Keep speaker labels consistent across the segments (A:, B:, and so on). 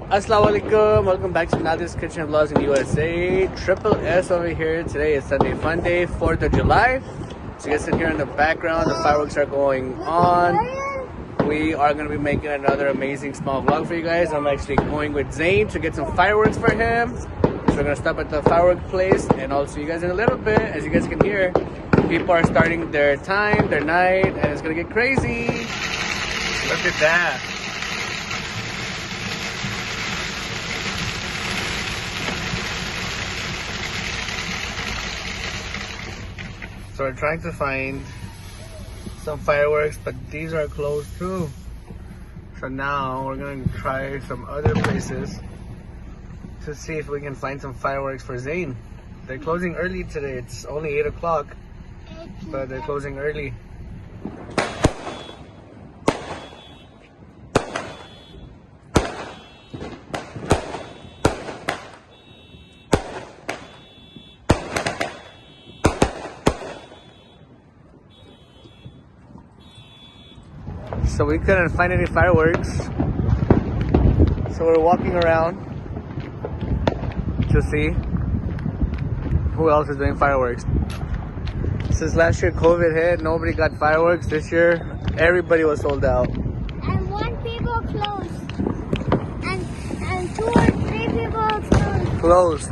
A: Assalamu alaikum, welcome back to Nadir's Kitchen Vlogs in USA. Triple S over here. Today is Sunday Fun Day, 4th of July. So you guys can hear in the background, the fireworks are going on. We are going to be making another amazing small vlog for you guys. I'm actually going with Zane to get some fireworks for him. So we're going to stop at the firework place and I'll see you guys in a little bit. As you guys can hear, people are starting their time, their night, and it's going to get crazy. Look at that. So we're trying to find some fireworks, but these are closed too. So now we're gonna try some other places to see if we can find some fireworks for Zane. They're closing early today. It's only 8 o'clock, but they're closing early. So we couldn't find any fireworks. So we're walking around to see who else is doing fireworks. Since last year COVID hit, nobody got fireworks. This year, everybody was sold out.
B: And one people closed. And 2 or 3 people closed.
A: Closed.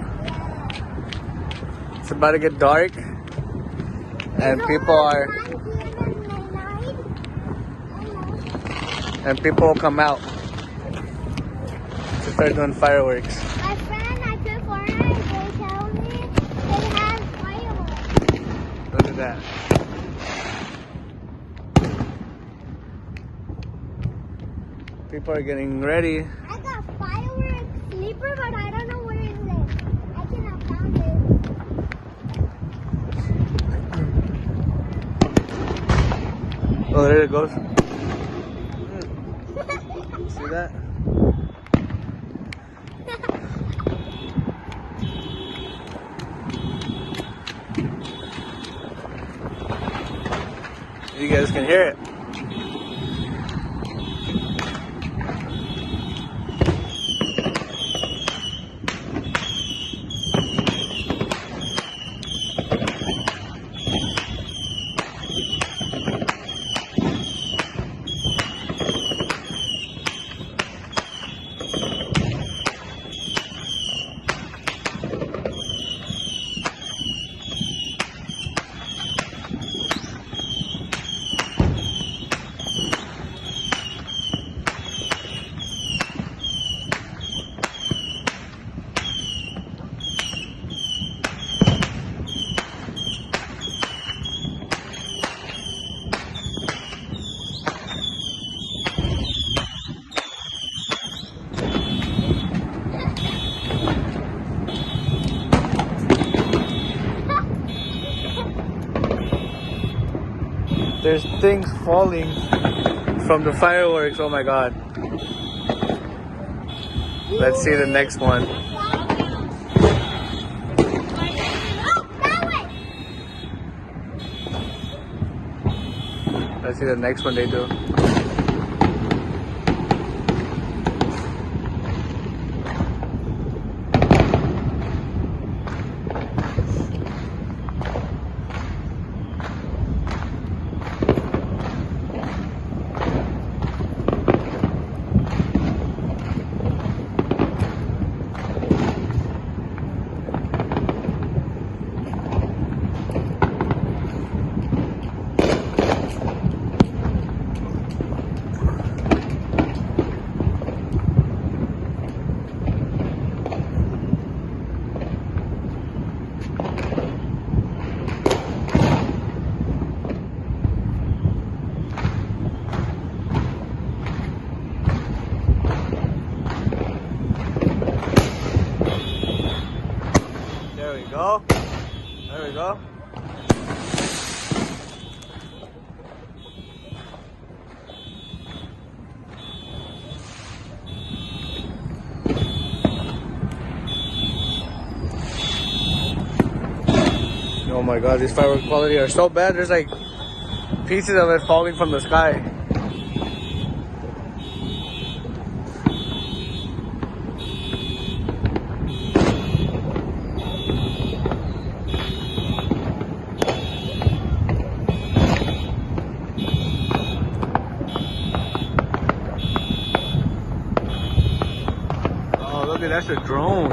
A: It's about to get dark. And people will come out to start doing fireworks.
B: My friend, I play Fortnite, they tell me they have fireworks.
A: Look at that. People are getting ready.
B: I got fireworks sleeper, but I don't know where it is. I cannot find it.
A: Oh, there it goes. See that? You guys can hear it. There's things falling from the fireworks. Oh my god. Let's see the next one. Let's see the next one they do. There we go. There we go. Oh my god, these firework quality are so bad. There's like pieces of it falling from the sky. at that's a drone.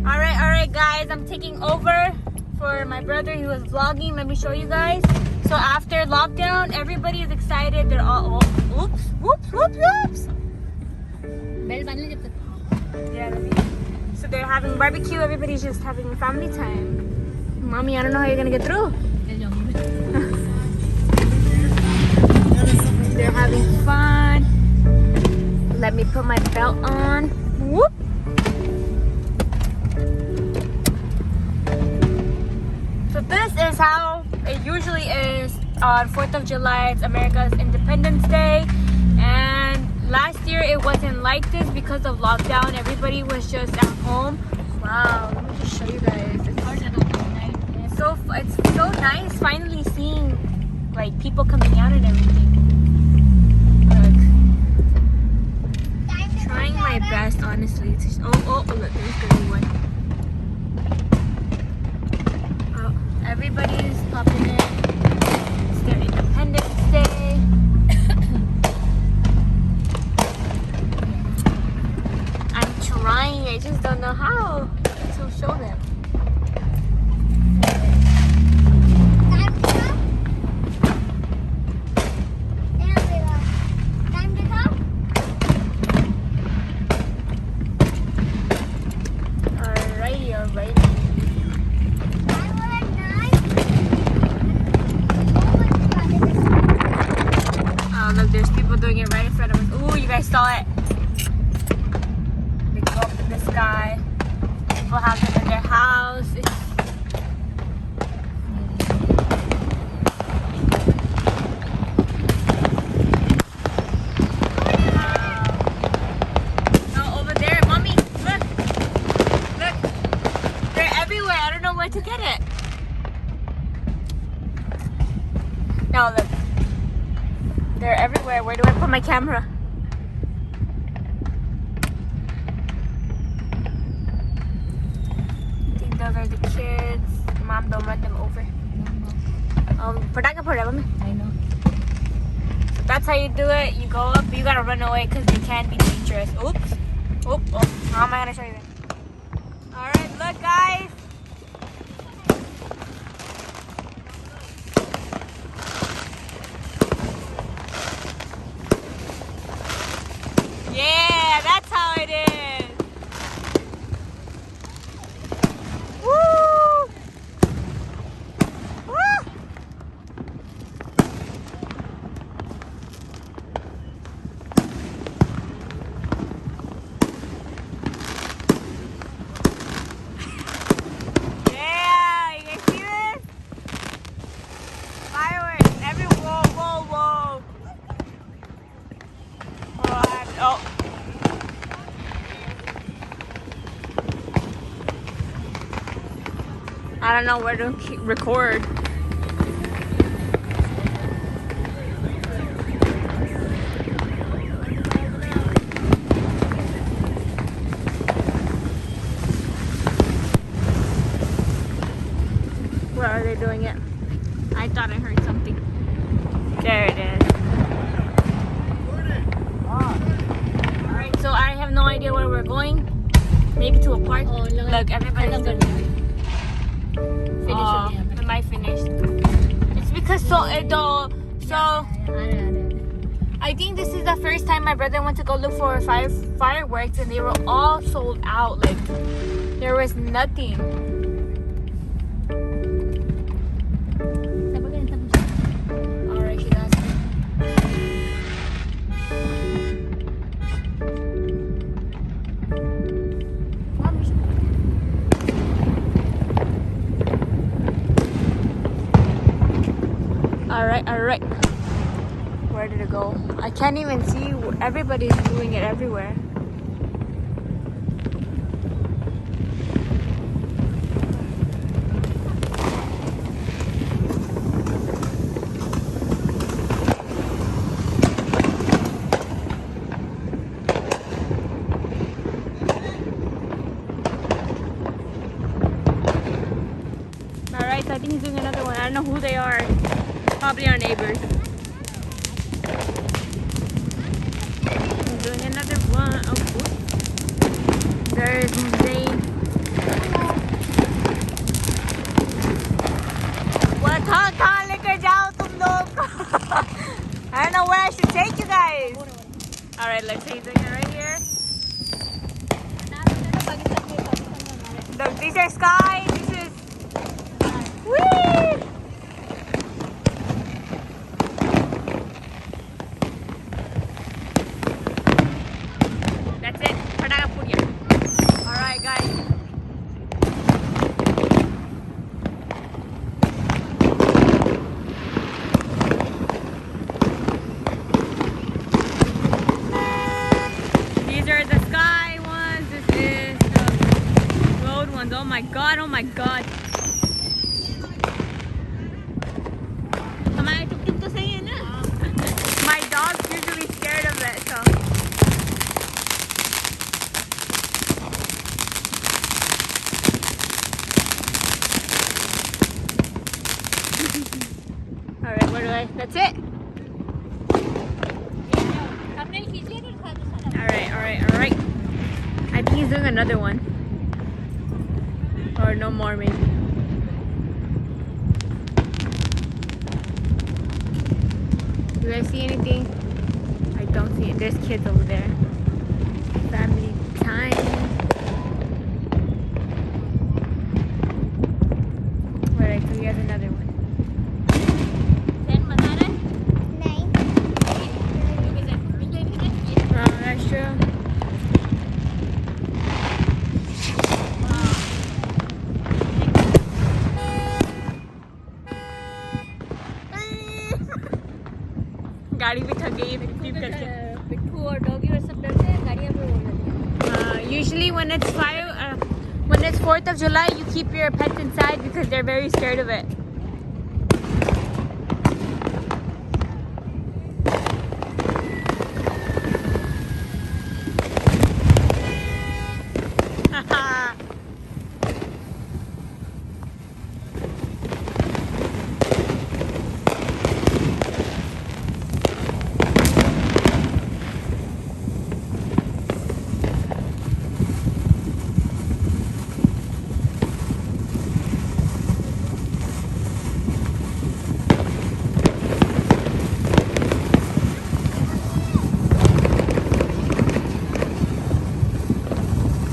C: Alright guys, I'm taking over for my brother. He was vlogging. Let me show you guys. So after lockdown, everybody is excited. They're all oops. Yeah, so they're having barbecue. Everybody's just having family time. Mommy, I don't know how you're gonna get through. They're having fun. Let me put my belt on. Whoop. So this is how it usually is on 4th of July. It's America's Independence Day. And last year it wasn't like this because of lockdown. Everybody was just at home. Wow, let me just show you guys. It's so nice finally seeing like people coming out and everything. Look. Trying my best honestly. Oh look, there's the new one. Everybody's popping in. It's their Independence Day. I'm trying, I just don't know how to show them. There's people doing it right in front of us. Ooh, you guys saw it. They go up in the sky. People have them in their house. No, over there, mommy, look. Look. They're everywhere. I don't know where to get it. No, look. They're everywhere. Where do I put my camera? I think those are the kids. Mom, don't run them over. I know. So that's how you do it. You go up, you gotta run away because they can be dangerous. Oops. Oh, how am I gonna show you that? Alright, look guys. Yeah, that's how it is. Woo! Woo! Yeah, you guys see this? Fireworks everywhere. Whoa. Oh. I don't know where to record. Where are they doing it? I thought I heard something. There it is. Alright, so I have no idea where we're going. Maybe to a park. Look, everybody's doing it. Am I finished? It's because I think this is the first time my brother went to go look for fireworks and they were all sold out. Like there was nothing. Alright, she does. Alright. Where did it go? I can't even see. Everybody's doing it everywhere. think he's doing another one. I don't know who they are. Probably our neighbors. He's doing another one. Oh, whoops. There's Hussein. What? कहाँ लेकर जाओ तुम लोग? I don't know where I should take you guys. All right, let's see. He's doing it right here. Look, these are Sky. This is. Whee! That's it. Pataga Puria. All right, guys. These are the Sky ones. This is the road ones. Oh my god. Oh my god. हमारे tuktuk तो सही है ना? My dog's usually scared of it, so. All right, where do I? That's it. All right, all right, all right. I think he's doing another one. Or no more, maybe. Do I see anything? I don't see it. There's kids over there. Family time. Alright, so he has another one. Oh, that's true. गाड़ी भी थक गई है trip करके।
B: पिट्ठू और doggy और सब डरते हैं गाड़ियाँ पे हो जाती हैं।
C: Usually when it's 4th of July, you keep your pets inside because they're very scared of it.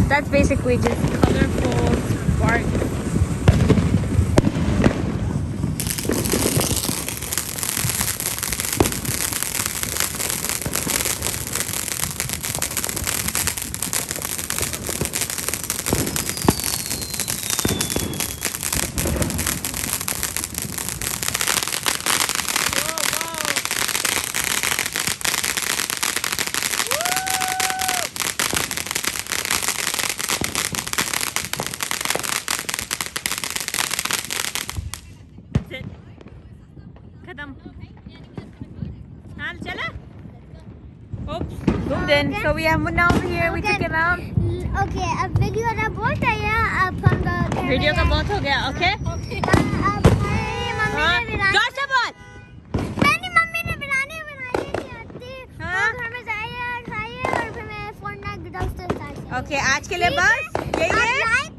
C: That's basically just colorful sparks. Oops, zoomed in. So we have Munna over here. We took him out.
B: Okay, अब video का बहुत आया अब हम लोग
C: video का बहुत हो गया, okay?
B: अब मम्मी ने बिरयानी
C: जोर से बोल।
B: मैंने मम्मी ने बिरयानी बनाई नहीं आती
C: हाँ?
B: घर में जाइए खाइए और फिर मैं फोन ना दोस्तों के साथ
C: Okay, आज के लिए बस यही है।
B: लाइक